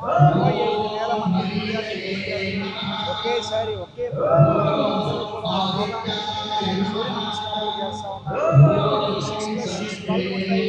35,000 మంది విద్యార్థులు ఒకేసారి ఒకే అందరూ కూడా సూర్య నమస్కారాలు చేస్తూ ఉన్నారు. 6+6 పాల్గొంటాయి.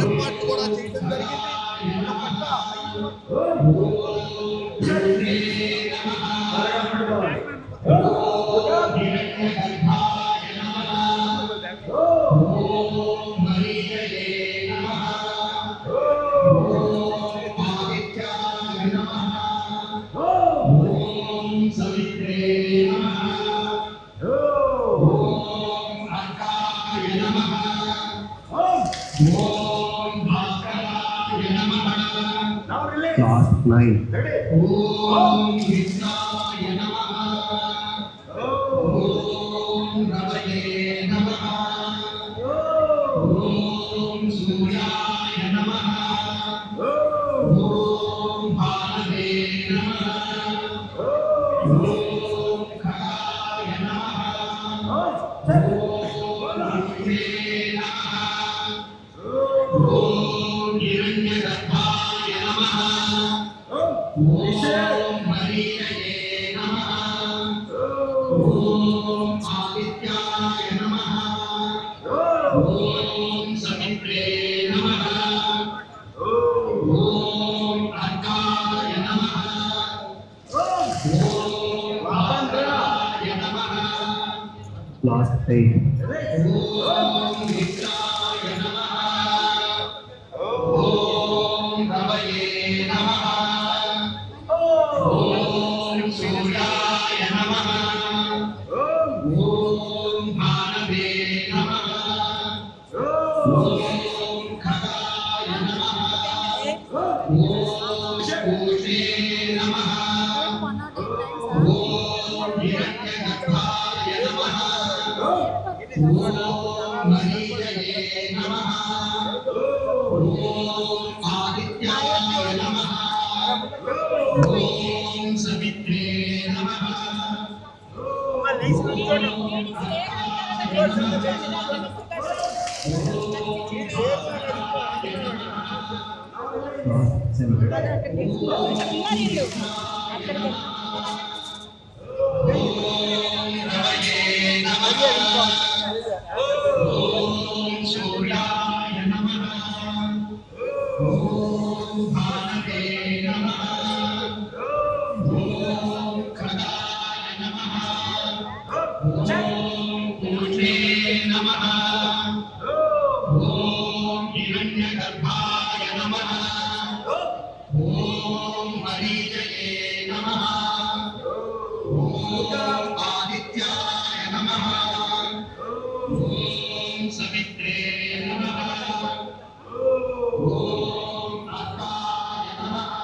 ఏర్పాటు కూడా చేయడం Class 9. Om Krishnaya Namaha. Om Ravaye Namaha. Om Suryaya Namaha. Om Bhalave Namaha. Om Khagaya Namaha. Om Vishnu Namaha. Om Hiranyagarbhaya Namaha. Om Mariyaye Namaha. Om Adityaya Namaha. Om Savitre Namaha. Om Argaya Namaha. Om Vadraya Namaha. Class 8. Om Vikraya Namaha. Om Ravaye Namaha. Om Suryaya Namaha. Om Bhalave Namaha. Om Khagaya Namaha. Om Vishnu Namaha. Om Hiranyagarbhaya Namaha. Om Mariyaye Namaha. Om Adityaya Namaha. Om Savitre Namaha. Class 7. Ravaye Namaha. Om Suryaya Namaha. Om Bhalave Namaha. Om Khagaya Namaha. Om Vishnu Namaha. Om Hiranyagarbhaya Namaha. Om Mariyaye Namaha. Om Adityaya Namaha. Om Savitre Namaha. Om Argaya Namaha.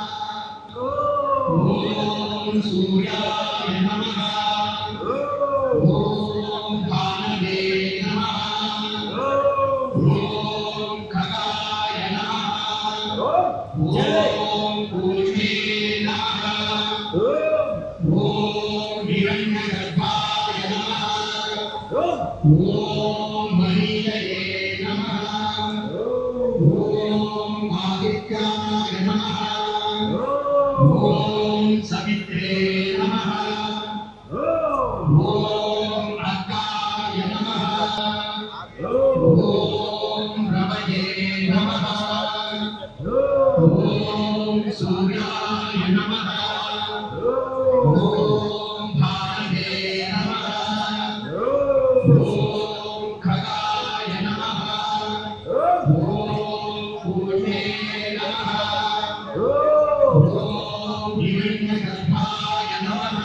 Om Suryaya Namaha. Om Bhalave Namaha. Om Khagaya Namaha. आदित्याय नमः ॐ सवित्रे नमः ॐ अर्काय नमः ॐ रवये नमः ॐ सूर्याय नमः ॐ भारते नमः ॐ खगाय नमः ॐ पूर्णे नमः ॐ हिरण्यगर्भाय नमः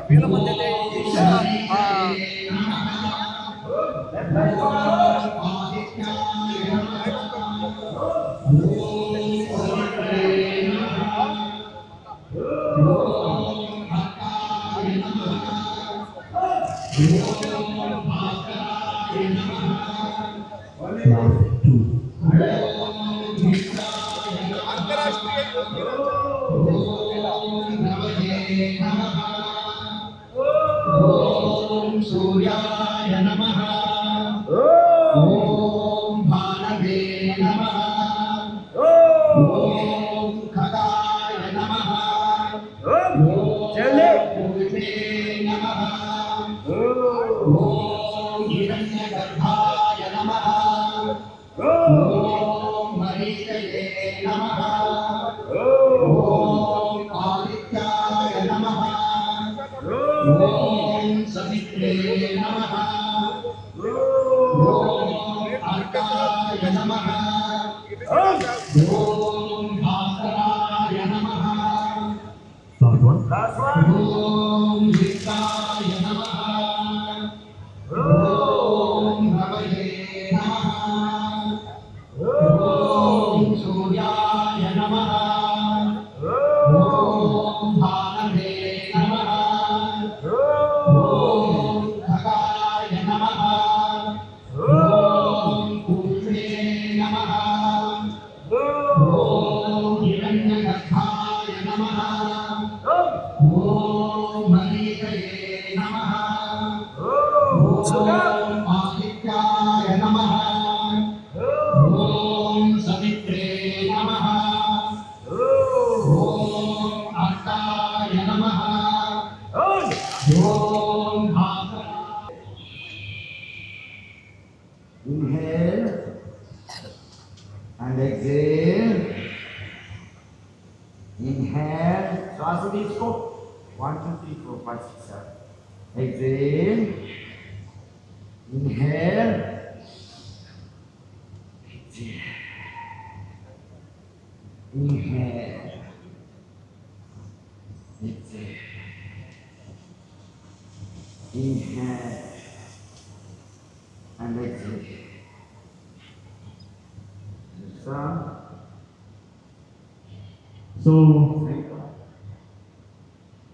వేల మంది అయితే Last two. అంతరాష్ట్రీయ ॐ सूर्याय नमः ॐ भानवे नमः ॐ खगाय नमः ॐ पूर्णे नमः ॐ हिरण्यगर्भाय नमः ॐ मरीचये नमः ॐ आदित्याय नमः ॐ सवित्रे नमः ॐ अर्काय नमः ॐ भास्कराय नमः Last one. ॐ वित्ताय नमः ॐ रवये नमः ॐ सूर्याय नमः ॐ भानवे नमः ॐ खगाय नमः ॐ पूर्णे नमः ॐ हिरण्यगर्भाय नमः ॐ मरीचये नमः ॐ आदित्याय नमः ॐ सवित्रे नमः ॐ अर्काय नमः ॐ भास्कराय Inhale and exhale. Inhale. श्वास తీసుకో 1 2 3 4 5 6 7. Exhale. Inhale. Exhale. Inhale. Exhale. Inhale and exhale. So